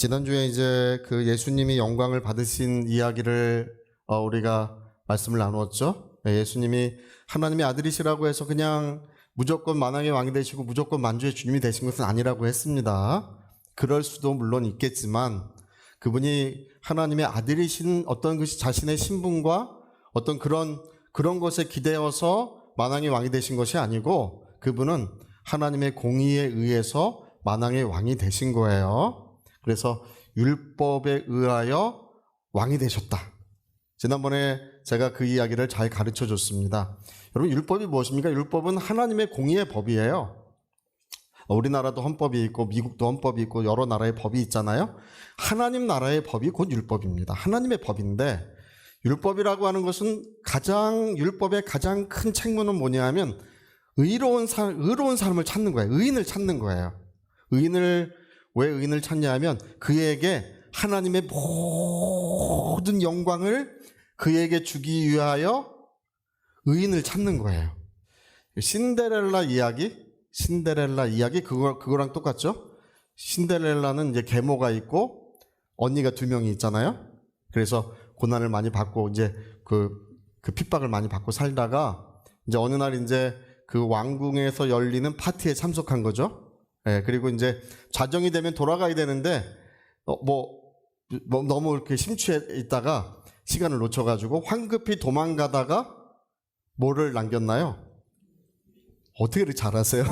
지난주에 이제 그 예수님이 영광을 받으신 이야기를 우리가 말씀을 나누었죠. 예수님이 하나님의 아들이시라고 해서 그냥 무조건 만왕의 왕이 되시고 무조건 만주의 주님이 되신 것은 아니라고 했습니다. 그럴 수도 물론 있겠지만 그분이 하나님의 아들이신 어떤 것이 자신의 신분과 어떤 그런 것에 기대어서 만왕의 왕이 되신 것이 아니고 그분은 하나님의 공의에 의해서 만왕의 왕이 되신 거예요. 그래서 율법에 의하여 왕이 되셨다. 지난번에 제가 그 이야기를 잘 가르쳐 줬습니다. 여러분, 율법이 무엇입니까? 율법은 하나님의 공의의 법이에요. 우리나라도 헌법이 있고 미국도 헌법이 있고 여러 나라의 법이 있잖아요. 하나님 나라의 법이 곧 율법입니다. 하나님의 법인데 율법이라고 하는 것은 율법의 가장 큰 책무는 뭐냐 하면 의로운 사람을 찾는 거예요. 의인을 찾는 거예요. 왜 의인을 찾냐 하면 그에게 하나님의 모든 영광을 그에게 주기 위하여 의인을 찾는 거예요. 신데렐라 이야기 그거랑 똑같죠? 신데렐라는 이제 계모가 있고 언니가 2명이 있잖아요. 그래서 고난을 많이 받고 이제 그 핍박을 많이 받고 살다가 이제 어느 날 이제 그 왕궁에서 열리는 파티에 참석한 거죠. 예, 그리고 이제 자정이 되면 돌아가야 되는데 너무 이렇게 심취해 있다가 시간을 놓쳐가지고 황급히 도망가다가 뭐를 남겼나요? 어떻게 그렇게 잘하세요?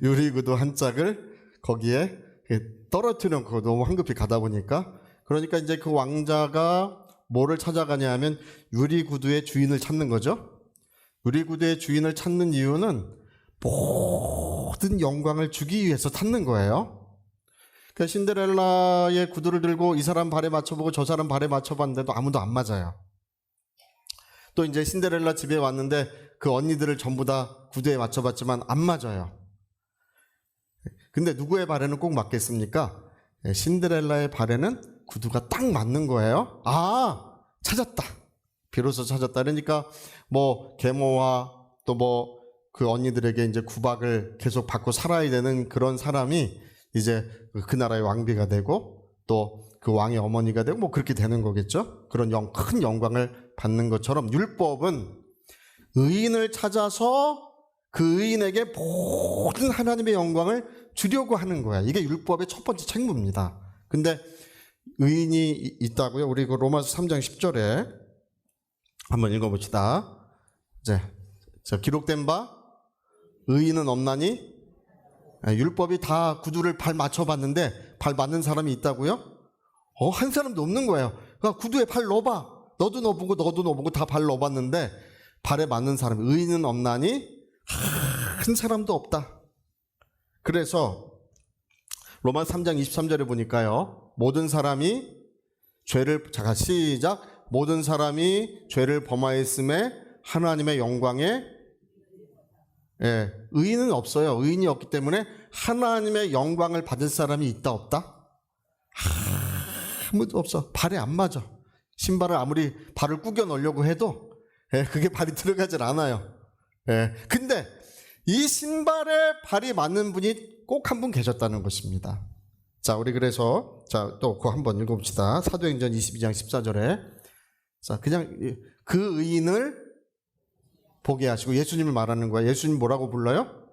유리구두 한 짝을 거기에 떨어뜨려 놓고 너무 황급히 가다 보니까 그러니까 이제 그 왕자가 뭐를 찾아가냐 하면 유리구두의 주인을 찾는 거죠. 유리구두의 주인을 찾는 이유는 모든 영광을 주기 위해서 찾는 거예요. 그러니까 신데렐라의 구두를 들고 이 사람 발에 맞춰보고 저 사람 발에 맞춰봤는데도 아무도 안 맞아요. 또 이제 신데렐라 집에 왔는데 그 언니들을 전부 다 구두에 맞춰봤지만 안 맞아요. 근데 누구의 발에는 꼭 맞겠습니까? 신데렐라의 발에는 구두가 딱 맞는 거예요. 찾았다. 비로소 찾았다. 그러니까 계모와 또 그 언니들에게 이제 구박을 계속 받고 살아야 되는 그런 사람이 이제 그 나라의 왕비가 되고 또 그 왕의 어머니가 되고 그렇게 되는 거겠죠. 그런 큰 영광을 받는 것처럼 율법은 의인을 찾아서 그 의인에게 모든 하나님의 영광을 주려고 하는 거야. 이게 율법의 첫 번째 책무입니다. 근데 의인이 있다고요? 우리 그 로마서 3장 10절에 한번 읽어봅시다. 이제 기록된 바 의인은 없나니 율법이 다 구두를 발 맞춰봤는데 발 맞는 사람이 있다고요? 한 사람도 없는 거예요. 그러니까 구두에 발 넣어봐. 너도 넣어보고 다 발 넣어봤는데 발에 맞는 사람 의인은 없나니 한 사람도 없다. 그래서 로마 3장 23절에 보니까요. 모든 사람이 죄를 범하였음에 하나님의 영광에 의인은 없어요. 의인이 없기 때문에 하나님의 영광을 받을 사람이 있다 없다? 아무도 없어. 발에 안 맞아. 신발을 아무리 발을 구겨 넣으려고 해도 그게 발이 들어가질 않아요. 근데 이 신발에 발이 맞는 분이 꼭 한 분 계셨다는 것입니다. 자, 우리 그래서 또 그거 한번 읽어봅시다. 사도행전 22장 14절에 그냥 그 의인을 보게 하시고 예수님을 말하는 거야. 예수님 뭐라고 불러요?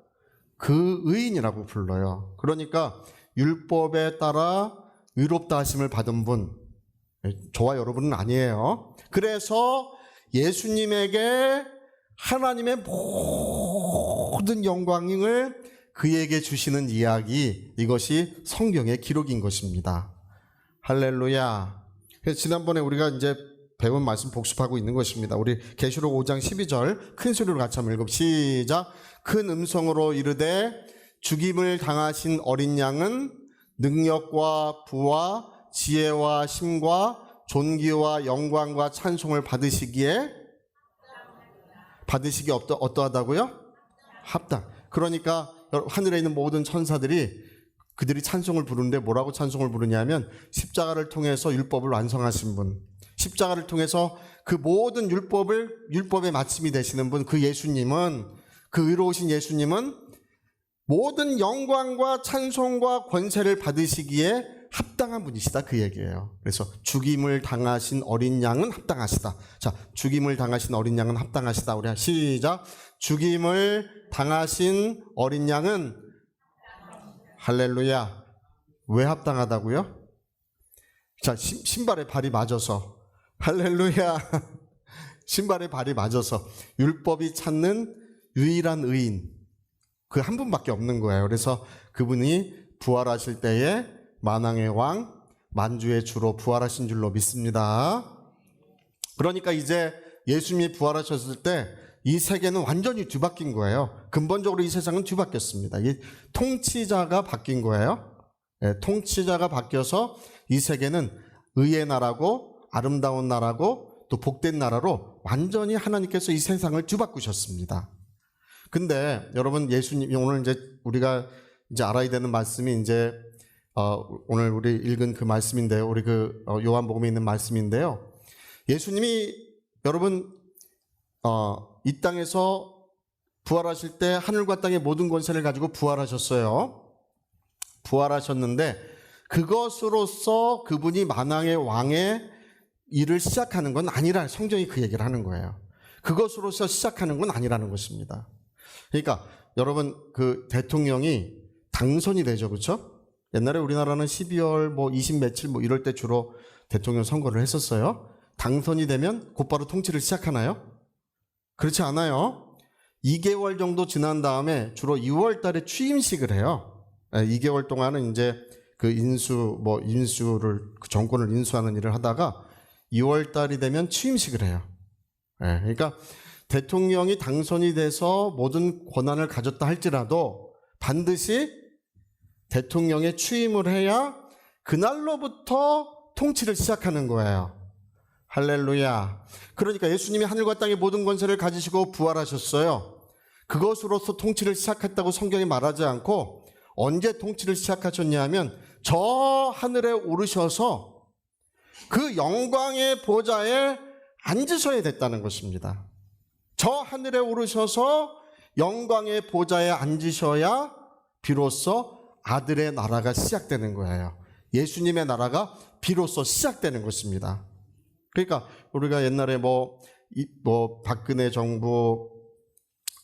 그 의인이라고 불러요. 그러니까 율법에 따라 의롭다 하심을 받은 분, 저와 여러분은 아니에요. 그래서 예수님에게 하나님의 모든 영광을 그에게 주시는 이야기, 이것이 성경의 기록인 것입니다. 할렐루야. 그래서 지난번에 우리가 이제 배운 말씀 복습하고 있는 것입니다. 우리 계시록 5장 12절 큰 소리로 같이 한번 읽어. 시작. 큰 음성으로 이르되 죽임을 당하신 어린 양은 능력과 부와 지혜와 힘과 존귀와 영광과 찬송을 받으시기에 어떠하다고요? 합당. 그러니까 하늘에 있는 모든 천사들이 그들이 찬송을 부르는데 뭐라고 찬송을 부르냐면 십자가를 통해서 율법을 완성하신 분, 십자가를 통해서 그 모든 율법의 마침이 되시는 분, 그 예수님은, 그 의로우신 예수님은 모든 영광과 찬송과 권세를 받으시기에 합당한 분이시다 그 얘기예요. 그래서 죽임을 당하신 어린 양은 합당하시다. 자, 죽임을 당하신 어린 양은 합당하시다. 우리 시작. 죽임을 당하신 어린 양은 할렐루야. 왜 합당하다고요? 자, 신발에 발이 맞아서. 할렐루야. 신발에 발이 맞아서 율법이 찾는 유일한 의인 그 한 분밖에 없는 거예요. 그래서 그분이 부활하실 때에 만왕의 왕 만주의 주로 부활하신 줄로 믿습니다. 그러니까 이제 예수님이 부활하셨을 때 이 세계는 완전히 뒤바뀐 거예요. 근본적으로 이 세상은 뒤바뀌었습니다. 이 통치자가 바뀐 거예요. 네, 통치자가 바뀌어서 이 세계는 의의 나라고 아름다운 나라고 또 복된 나라로 완전히 하나님께서 이 세상을 뒤바꾸셨습니다. 근데 여러분 예수님 오늘 이제 우리가 이제 알아야 되는 말씀이 이제 오늘 우리 읽은 그 말씀인데요. 우리 그 요한복음에 있는 말씀인데요. 예수님이 여러분 이 땅에서 부활하실 때 하늘과 땅의 모든 권세를 가지고 부활하셨어요. 부활하셨는데 그것으로서 그분이 만왕의 왕의 일을 시작하는 건 아니라 성경이 그 얘기를 하는 거예요. 그것으로서 시작하는 건 아니라는 것입니다. 그러니까 여러분 그 대통령이 당선이 되죠, 그렇죠? 옛날에 우리나라는 12월 뭐 20 며칠 뭐 이럴 때 주로 대통령 선거를 했었어요. 당선이 되면 곧바로 통치를 시작하나요? 그렇지 않아요. 2개월 정도 지난 다음에 주로 2월 달에 취임식을 해요. 2개월 동안은 이제 그 인수를 그 정권을 인수하는 일을 하다가 2월 달이 되면 취임식을 해요. 그러니까 대통령이 당선이 돼서 모든 권한을 가졌다 할지라도 반드시 대통령의 취임을 해야 그날로부터 통치를 시작하는 거예요. 할렐루야. 그러니까 예수님이 하늘과 땅의 모든 권세를 가지시고 부활하셨어요. 그것으로서 통치를 시작했다고 성경이 말하지 않고 언제 통치를 시작하셨냐 하면 저 하늘에 오르셔서 그 영광의 보좌에 앉으셔야 됐다는 것입니다. 저 하늘에 오르셔서 영광의 보좌에 앉으셔야 비로소 아들의 나라가 시작되는 거예요. 예수님의 나라가 비로소 시작되는 것입니다. 그러니까 우리가 옛날에 뭐 박근혜 정부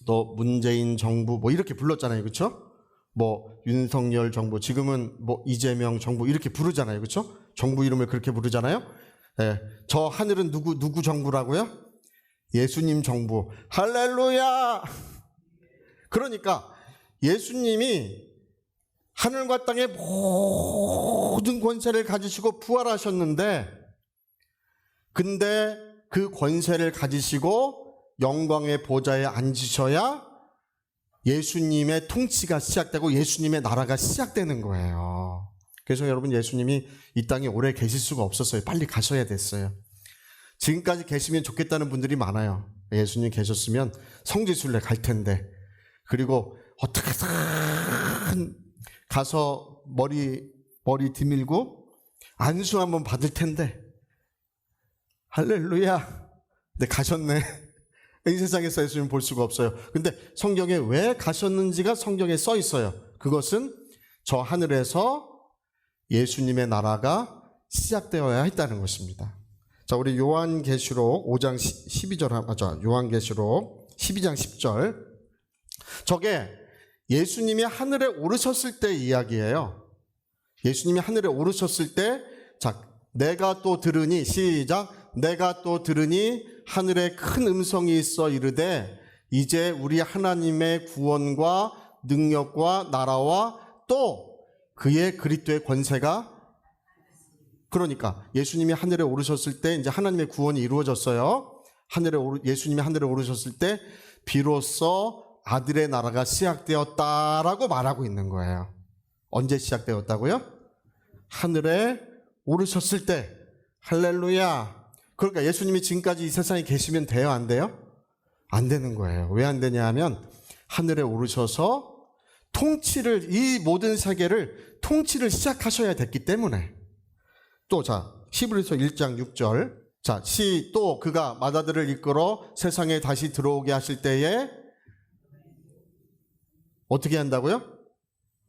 또 문재인 정부 뭐 이렇게 불렀잖아요. 그렇죠? 뭐 윤석열 정부 지금은 뭐 이재명 정부 이렇게 부르잖아요. 그렇죠? 정부 이름을 그렇게 부르잖아요. 네. 저 하늘은 누구 정부라고요? 예수님 정부. 할렐루야. 그러니까 예수님이 하늘과 땅의 모든 권세를 가지시고 부활하셨는데 근데 그 권세를 가지시고 영광의 보좌에 앉으셔야 예수님의 통치가 시작되고 예수님의 나라가 시작되는 거예요. 그래서 여러분 예수님이 이 땅에 오래 계실 수가 없었어요. 빨리 가셔야 됐어요. 지금까지 계시면 좋겠다는 분들이 많아요. 예수님 계셨으면 성지순례 갈 텐데 그리고 어떻게든 가서 머리 디밀고 안수 한번 받을 텐데 할렐루야. 네, 가셨네. 이 세상에서 예수님 볼 수가 없어요. 근데 성경에 왜 가셨는지가 성경에 써 있어요. 그것은 저 하늘에서 예수님의 나라가 시작되어야 했다는 것입니다. 자, 우리 요한계시록 5장 12절 맞아. 요한계시록 12장 10절. 저게 예수님이 하늘에 오르셨을 때 이야기예요. 예수님이 하늘에 오르셨을 때 자, 내가 또 들으니 시작. 내가 또 들으니 하늘에 큰 음성이 있어 이르되 이제 우리 하나님의 구원과 능력과 나라와 또 그의 그리스도의 권세가 그러니까 예수님이 하늘에 오르셨을 때 이제 하나님의 구원이 이루어졌어요. 예수님이 하늘에 오르셨을 때 비로소 아들의 나라가 시작되었다라고 말하고 있는 거예요. 언제 시작되었다고요? 하늘에 오르셨을 때. 할렐루야. 그러니까 예수님이 지금까지 이 세상에 계시면 돼요? 안 돼요? 안 되는 거예요. 왜 안 되냐 하면 하늘에 오르셔서 이 모든 세계를 통치를 시작하셔야 됐기 때문에. 또 자, 히브리서 1장 6절. 자, 또 그가 마다들을 이끌어 세상에 다시 들어오게 하실 때에 어떻게 한다고요?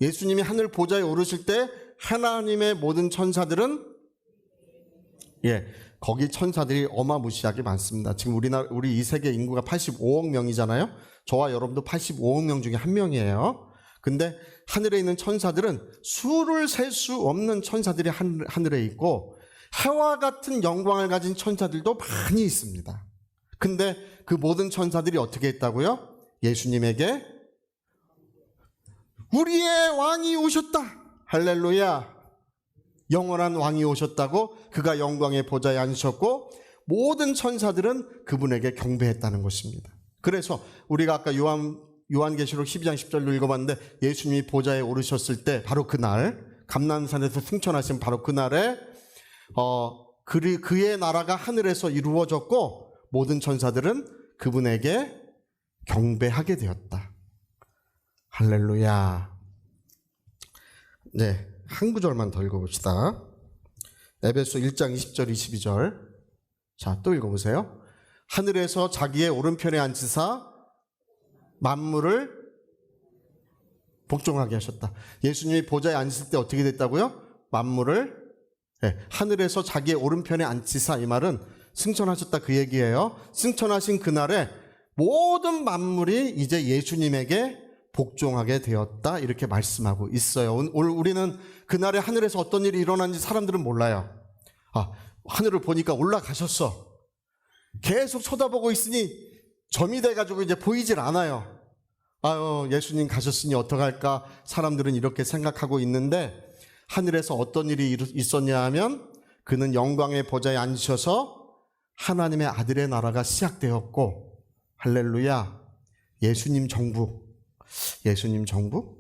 예수님이 하늘 보좌에 오르실 때 하나님의 모든 천사들은 거기 천사들이 어마무시하게 많습니다. 지금 우리 이 세계 인구가 85억 명이잖아요. 저와 여러분도 85억 명 중에 한 명이에요. 근데 하늘에 있는 천사들은 수를 셀 수 없는 천사들이 하늘에 있고 해와 같은 영광을 가진 천사들도 많이 있습니다. 근데 그 모든 천사들이 어떻게 했다고요? 예수님에게 우리의 왕이 오셨다. 할렐루야. 영원한 왕이 오셨다고 그가 영광의 보좌에 앉으셨고 모든 천사들은 그분에게 경배했다는 것입니다. 그래서 우리가 아까 요한계시록 12장 10절로 읽어봤는데 예수님이 보좌에 오르셨을 때 바로 그날 감람산에서 승천하신 바로 그날에 그의 나라가 하늘에서 이루어졌고 모든 천사들은 그분에게 경배하게 되었다. 할렐루야. 네, 한 구절만 더 읽어봅시다. 에베소 1장 20절 22절. 자, 또 읽어보세요. 하늘에서 자기의 오른편에 앉으사 만물을 복종하게 하셨다. 예수님이 보좌에 앉으실 때 어떻게 됐다고요? 만물을 하늘에서 자기의 오른편에 앉히사, 이 말은 승천하셨다 그 얘기예요. 승천하신 그날에 모든 만물이 이제 예수님에게 복종하게 되었다 이렇게 말씀하고 있어요. 오늘 우리는 그날에 하늘에서 어떤 일이 일어났는지 사람들은 몰라요. 하늘을 보니까 올라가셨어. 계속 쳐다보고 있으니 점이 돼가지고 이제 보이질 않아요. 예수님 가셨으니 어떡할까 사람들은 이렇게 생각하고 있는데 하늘에서 어떤 일이 있었냐 하면 그는 영광의 보좌에 앉으셔서 하나님의 아들의 나라가 시작되었고 할렐루야. 예수님 정부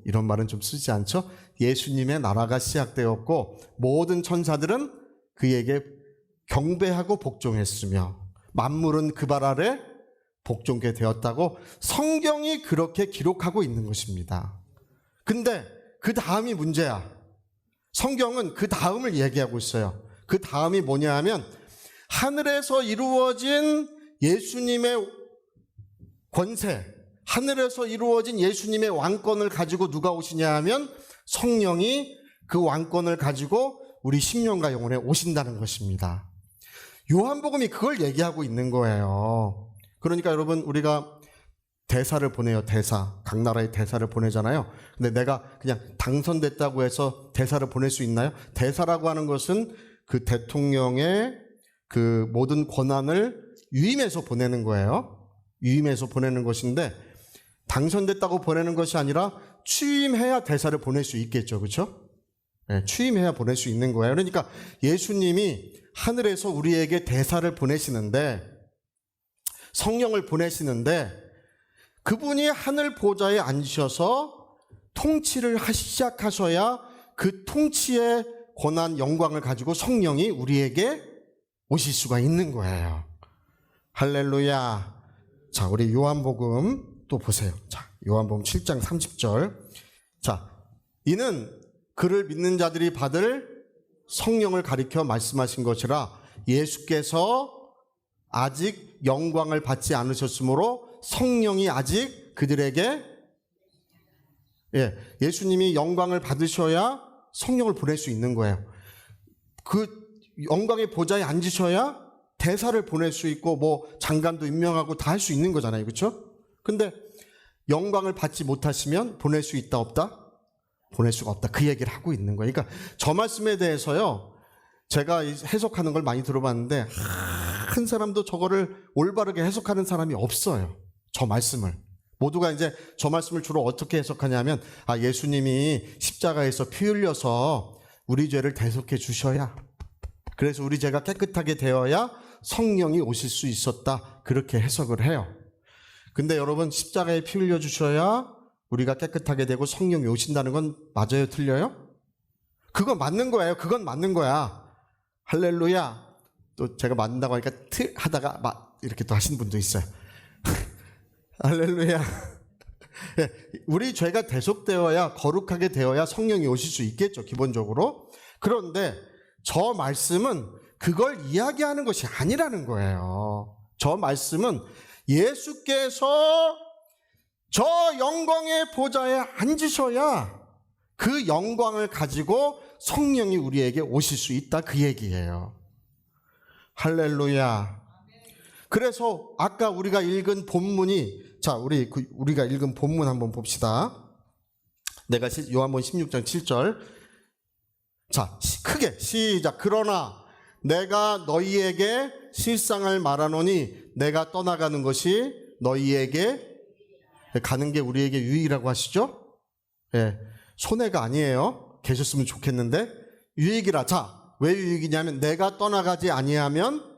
이런 말은 좀 쓰지 않죠? 예수님의 나라가 시작되었고 모든 천사들은 그에게 경배하고 복종했으며 만물은 그 발 아래 복종게 되었다고 성경이 그렇게 기록하고 있는 것입니다. 근데 그 다음이 문제야. 성경은 그 다음을 얘기하고 있어요. 그 다음이 뭐냐 하면 하늘에서 이루어진 예수님의 권세, 하늘에서 이루어진 예수님의 왕권을 가지고 누가 오시냐 하면 성령이 그 왕권을 가지고 우리 심령과 영혼에 오신다는 것입니다. 요한복음이 그걸 얘기하고 있는 거예요. 그러니까 여러분 우리가 대사를 보내요. 대사. 각 나라의 대사를 보내잖아요. 근데 내가 그냥 당선됐다고 해서 대사를 보낼 수 있나요? 대사라고 하는 것은 그 대통령의 그 모든 권한을 위임해서 보내는 거예요. 위임해서 보내는 것인데 당선됐다고 보내는 것이 아니라 취임해야 대사를 보낼 수 있겠죠. 그렇죠? 취임해야 보낼 수 있는 거예요. 그러니까 예수님이 하늘에서 우리에게 대사를 보내시는데 성령을 보내시는데 그분이 하늘 보좌에 앉으셔서 통치를 시작하셔야 그 통치의 권한 영광을 가지고 성령이 우리에게 오실 수가 있는 거예요. 할렐루야. 자, 우리 요한복음 또 보세요. 자, 요한복음 7장 30절. 자, 이는 그를 믿는 자들이 받을 성령을 가리켜 말씀하신 것이라 예수께서 아직 영광을 받지 않으셨으므로 성령이 아직 그들에게 예수님이 영광을 받으셔야 성령을 보낼 수 있는 거예요. 그 영광의 보좌에 앉으셔야 대사를 보낼 수 있고 뭐 장관도 임명하고 다 할 수 있는 거잖아요. 그렇죠? 근데 영광을 받지 못하시면 보낼 수 있다 없다? 보낼 수가 없다. 그 얘기를 하고 있는 거예요. 그러니까 저 말씀에 대해서요. 제가 해석하는 걸 많이 들어봤는데 한 사람도 저거를 올바르게 해석하는 사람이 없어요. 저 말씀을. 모두가 이제 저 말씀을 주로 어떻게 해석하냐면 예수님이 십자가에서 피 흘려서 우리 죄를 대속해 주셔야 그래서 우리 죄가 깨끗하게 되어야 성령이 오실 수 있었다. 그렇게 해석을 해요. 근데 여러분 십자가에 피 흘려 주셔야 우리가 깨끗하게 되고 성령이 오신다는 건 맞아요? 틀려요? 그건 맞는 거예요. 그건 맞는 거야. 할렐루야. 또 제가 맞는다고 하니까 하다가 이렇게 또 하시는 분도 있어요. 할렐루야. 우리 죄가 대속되어야 거룩하게 되어야 성령이 오실 수 있겠죠. 기본적으로. 그런데 저 말씀은 그걸 이야기하는 것이 아니라는 거예요. 저 말씀은 예수께서 저 영광의 보좌에 앉으셔야 그 영광을 가지고 성령이 우리에게 오실 수 있다, 그 얘기예요. 할렐루야. 그래서 아까 우리가 읽은 본문이, 자, 우리가 읽은 본문 한번 봅시다. 내가 요한복음 16장 7절. 자, 크게 시작. 그러나 내가 너희에게 실상을 말하노니 내가 떠나가는 것이 너희에게, 가는 게 우리에게 유익이라고 하시죠? 예, 손해가 아니에요. 계셨으면 좋겠는데 유익이라. 자, 왜 유익이냐면 내가 떠나가지 아니하면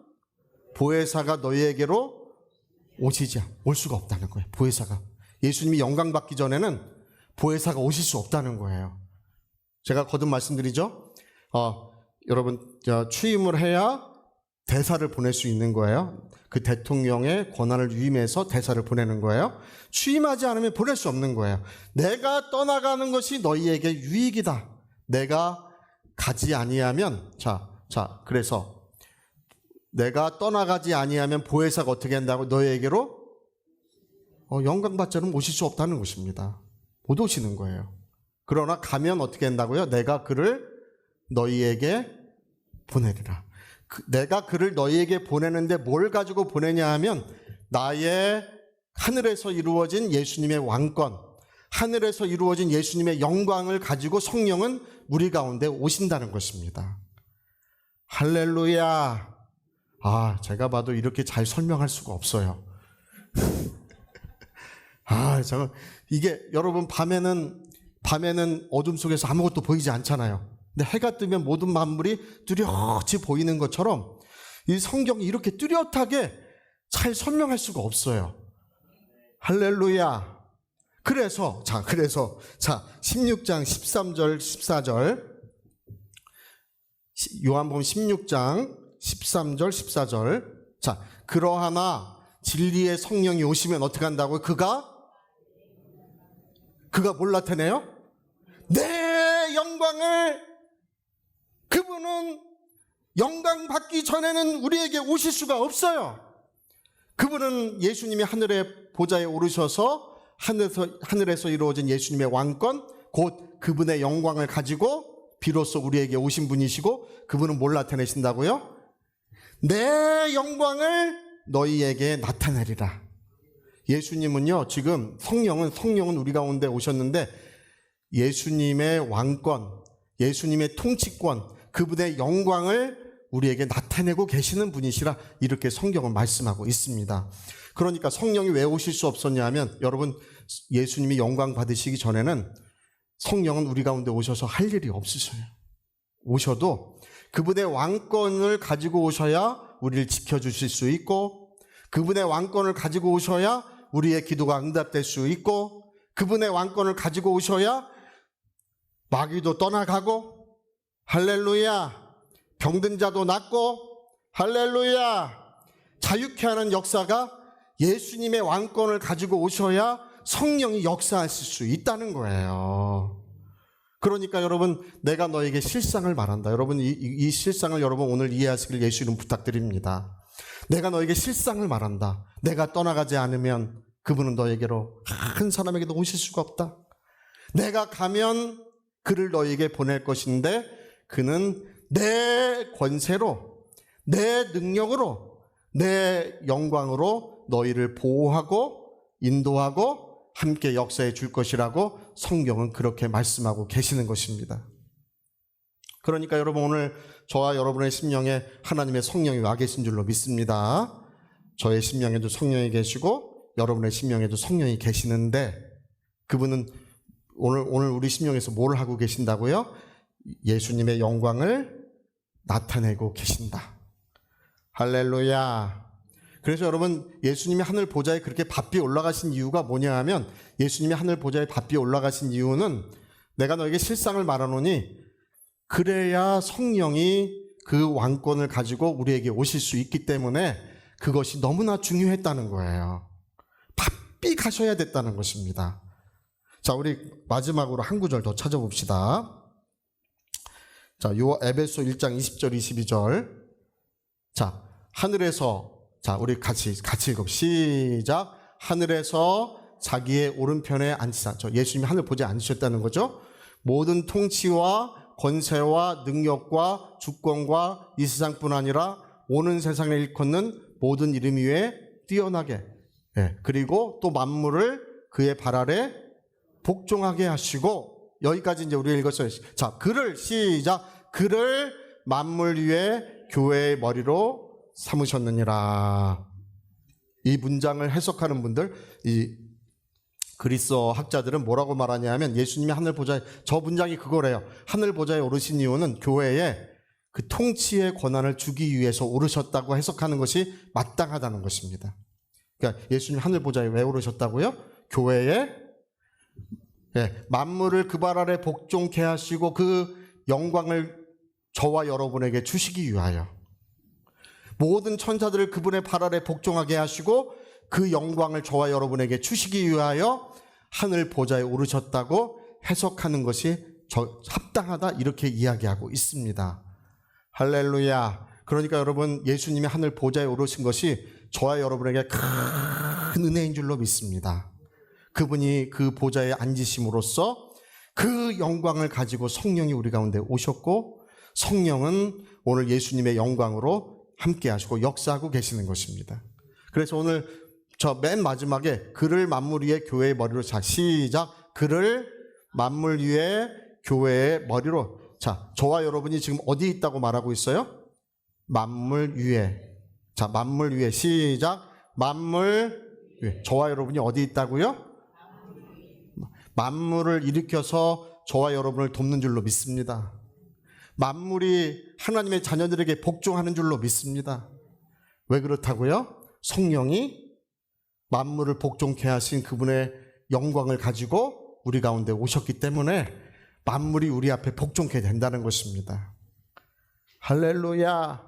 보혜사가 너희에게로 올 수가 없다는 거예요. 보혜사가, 예수님이 영광 받기 전에는 보혜사가 오실 수 없다는 거예요. 제가 거듭 말씀드리죠. 여러분, 취임을 해야 대사를 보낼 수 있는 거예요. 그 대통령의 권한을 위임해서 대사를 보내는 거예요. 취임하지 않으면 보낼 수 없는 거예요. 내가 떠나가는 것이 너희에게 유익이다. 내가 가지 아니하면, 그래서 내가 떠나가지 아니하면 보혜사가 어떻게 한다고? 너희에게로 영광 받자는 오실 수 없다는 것입니다. 못 오시는 거예요. 그러나 가면 어떻게 한다고요? 내가 그를 너희에게 보내리라. 내가 그를 너희에게 보내는데 뭘 가지고 보내냐 하면 나의 하늘에서 이루어진 예수님의 왕권, 하늘에서 이루어진 예수님의 영광을 가지고 성령은 우리 가운데 오신다는 것입니다. 할렐루야. 제가 봐도 이렇게 잘 설명할 수가 없어요. 이게 여러분, 밤에는 어둠 속에서 아무것도 보이지 않잖아요. 근데 해가 뜨면 모든 만물이 뚜렷이 보이는 것처럼 이 성경이 이렇게 뚜렷하게 잘 설명할 수가 없어요. 할렐루야. 그래서 16장 13절 14절, 요한복음 16장 13절 14절. 자, 그러하나 진리의 성령이 오시면 어떻게 한다고요? 그가 뭘 나타내요? 내 영광을, 그분은 영광 받기 전에는 우리에게 오실 수가 없어요. 그분은 예수님이 하늘의 보좌에 오르셔서 하늘에서 이루어진 예수님의 왕권, 곧 그분의 영광을 가지고 비로소 우리에게 오신 분이시고, 그분은 뭘 나타내신다고요? 내 영광을 너희에게 나타내리라. 예수님은요, 지금 성령은 우리 가운데 오셨는데 예수님의 왕권, 예수님의 통치권, 그분의 영광을 우리에게 나타내고 계시는 분이시라 이렇게 성경은 말씀하고 있습니다. 그러니까 성령이 왜 오실 수 없었냐 하면, 여러분, 예수님이 영광 받으시기 전에는 성령은 우리 가운데 오셔서 할 일이 없으셔요. 오셔도 그분의 왕권을 가지고 오셔야 우리를 지켜주실 수 있고, 그분의 왕권을 가지고 오셔야 우리의 기도가 응답될 수 있고, 그분의 왕권을 가지고 오셔야 마귀도 떠나가고, 할렐루야, 병든 자도 낫고, 할렐루야, 자유케 하는 역사가 예수님의 왕권을 가지고 오셔야 성령이 역사하실 수 있다는 거예요. 그러니까 여러분, 내가 너에게 실상을 말한다. 여러분, 이 실상을 여러분 오늘 이해하시길 예수 이름 부탁드립니다. 내가 너에게 실상을 말한다. 내가 떠나가지 않으면 그분은 너에게로 한 사람에게도 오실 수가 없다. 내가 가면 그를 너에게 보낼 것인데 그는 내 권세로, 내 능력으로, 내 영광으로 너희를 보호하고 인도하고 함께 역사해 줄 것이라고 성경은 그렇게 말씀하고 계시는 것입니다. 그러니까 여러분, 오늘 저와 여러분의 심령에 하나님의 성령이 와 계신 줄로 믿습니다. 저의 심령에도 성령이 계시고 여러분의 심령에도 성령이 계시는데, 그분은 오늘 우리 심령에서 뭘 하고 계신다고요? 예수님의 영광을 나타내고 계신다. 할렐루야. 그래서 여러분, 예수님이 하늘 보좌에 그렇게 바삐 올라가신 이유가 뭐냐 하면, 예수님이 하늘 보좌에 바삐 올라가신 이유는 내가 너에게 실상을 말하노니 그래야 성령이 그 왕권을 가지고 우리에게 오실 수 있기 때문에 그것이 너무나 중요했다는 거예요. 바삐 가셔야 됐다는 것입니다. 자, 우리 마지막으로 한 구절 더 찾아봅시다. 자, 요 에베소 1장 20절 22절. 자, 하늘에서, 자, 우리 같이 읽어. 시작. 하늘에서 자기의 오른편에 앉히사. 예수님이 하늘 보좌에 앉으셨다는 거죠. 모든 통치와 권세와 능력과 주권과 이 세상뿐 아니라 오는 세상을 일컫는 모든 이름 위에 뛰어나게, 그리고 또 만물을 그의 발 아래 복종하게 하시고, 여기까지 이제 우리가 읽었어요. 자, 그를 시작. 그를 만물 위에 교회의 머리로 삼으셨느니라. 이 문장을 해석하는 분들, 이 그리스어 학자들은 뭐라고 말하냐면, 예수님이 하늘 보좌에, 저 문장이 그거래요. 하늘 보좌에 오르신 이유는 교회에 그 통치의 권한을 주기 위해서 오르셨다고 해석하는 것이 마땅하다는 것입니다. 그러니까 예수님 하늘 보좌에 왜 오르셨다고요? 교회에 만물을 그 발 아래 복종케 하시고 그 영광을 저와 여러분에게 주시기 위하여, 모든 천사들을 그분의 발 아래 복종하게 하시고 그 영광을 저와 여러분에게 주시기 위하여 하늘 보좌에 오르셨다고 해석하는 것이 합당하다, 이렇게 이야기하고 있습니다. 할렐루야. 그러니까 여러분, 예수님이 하늘 보좌에 오르신 것이 저와 여러분에게 큰 은혜인 줄로 믿습니다. 그분이 그 보좌에 앉으심으로써 그 영광을 가지고 성령이 우리 가운데 오셨고, 성령은 오늘 예수님의 영광으로 함께 하시고 역사하고 계시는 것입니다. 그래서 오늘 저 맨 마지막에 그를 만물 위에 교회의 머리로, 자 시작. 그를 만물 위에 교회의 머리로. 자, 저와 여러분이 지금 어디 있다고 말하고 있어요? 만물 위에. 자, 만물 위에 시작. 만물 위에. 저와 여러분이 어디 있다고요? 만물을 일으켜서 저와 여러분을 돕는 줄로 믿습니다. 만물이 하나님의 자녀들에게 복종하는 줄로 믿습니다. 왜 그렇다고요? 성령이 만물을 복종케 하신 그분의 영광을 가지고 우리 가운데 오셨기 때문에 만물이 우리 앞에 복종케 된다는 것입니다. 할렐루야.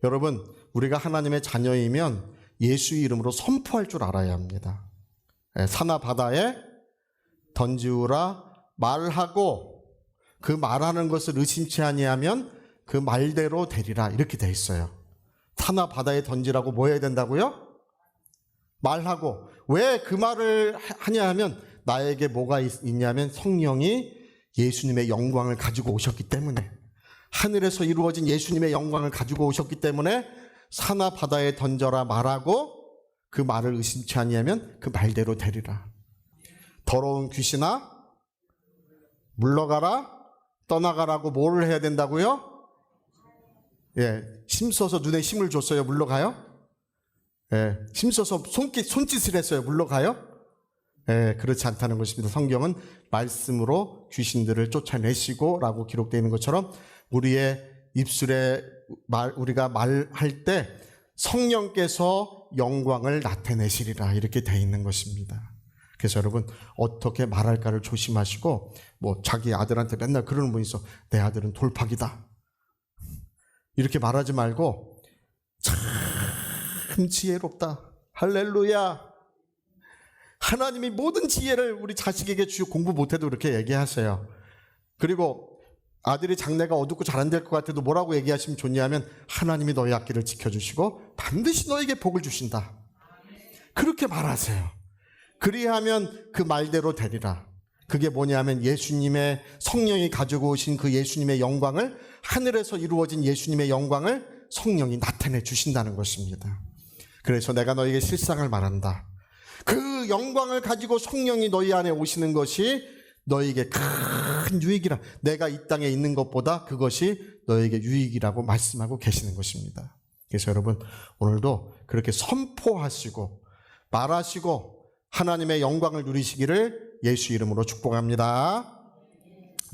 여러분, 우리가 하나님의 자녀이면 예수의 이름으로 선포할 줄 알아야 합니다. 산하 바다에 던지우라 말하고, 그 말하는 것을 의심치 아니하면 그 말대로 되리라, 이렇게 돼 있어요. 산하 바다에 던지라고 뭐 해야 된다고요? 말하고. 왜 그 말을 하냐 하면, 나에게 뭐가 있냐면 성령이 예수님의 영광을 가지고 오셨기 때문에, 하늘에서 이루어진 예수님의 영광을 가지고 오셨기 때문에 산하 바다에 던져라 말하고, 그 말을 의심치 아니하면 그 말대로 되리라. 더러운 귀신아 물러가라, 떠나가라고 뭐를 해야 된다고요? 힘써서 눈에 힘을 줬어요. 물러가요? 힘써서 손짓을 했어요. 물러가요? 그렇지 않다는 것입니다. 성경은 말씀으로 귀신들을 쫓아내시고 라고 기록되어 있는 것처럼, 우리의 입술에 우리가 말할 때 성령께서 영광을 나타내시리라, 이렇게 되어 있는 것입니다. 그래서 여러분, 어떻게 말할까를 조심하시고, 뭐 자기 아들한테 맨날 그러는 분이 있어. 내 아들은 돌팍이다, 이렇게 말하지 말고 참 지혜롭다. 할렐루야. 하나님이 모든 지혜를 우리 자식에게 주시고, 공부 못해도 그렇게 얘기하세요. 그리고 아들이 장래가 어둡고 잘 안 될 것 같아도 뭐라고 얘기하시면 좋냐면, 하나님이 너희 앞길을 지켜주시고 반드시 너에게 복을 주신다, 그렇게 말하세요. 그리하면 그 말대로 되리라. 그게 뭐냐면, 예수님의 성령이 가지고 오신 그 예수님의 영광을, 하늘에서 이루어진 예수님의 영광을 성령이 나타내 주신다는 것입니다. 그래서 내가 너에게 실상을 말한다. 그 영광을 가지고 성령이 너희 안에 오시는 것이 너에게 큰 유익이라. 내가 이 땅에 있는 것보다 그것이 너에게 유익이라고 말씀하고 계시는 것입니다. 그래서 여러분, 오늘도 그렇게 선포하시고 말하시고 하나님의 영광을 누리시기를 예수 이름으로 축복합니다.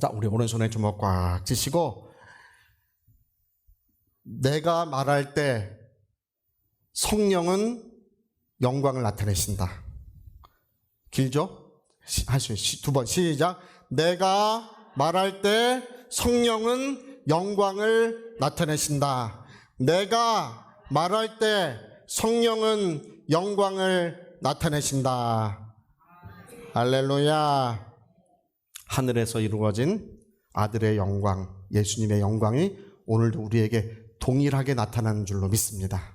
자, 우리 오른손에 주먹 꽉 쥐시고, 내가 말할 때 성령은 영광을 나타내신다. 길죠? 두 번 시작. 내가 말할 때 성령은 영광을 나타내신다. 내가 말할 때 성령은 영광을 나타내신다. 할렐루야. 하늘에서 이루어진 아들의 영광, 예수님의 영광이 오늘도 우리에게 동일하게 나타나는 줄로 믿습니다.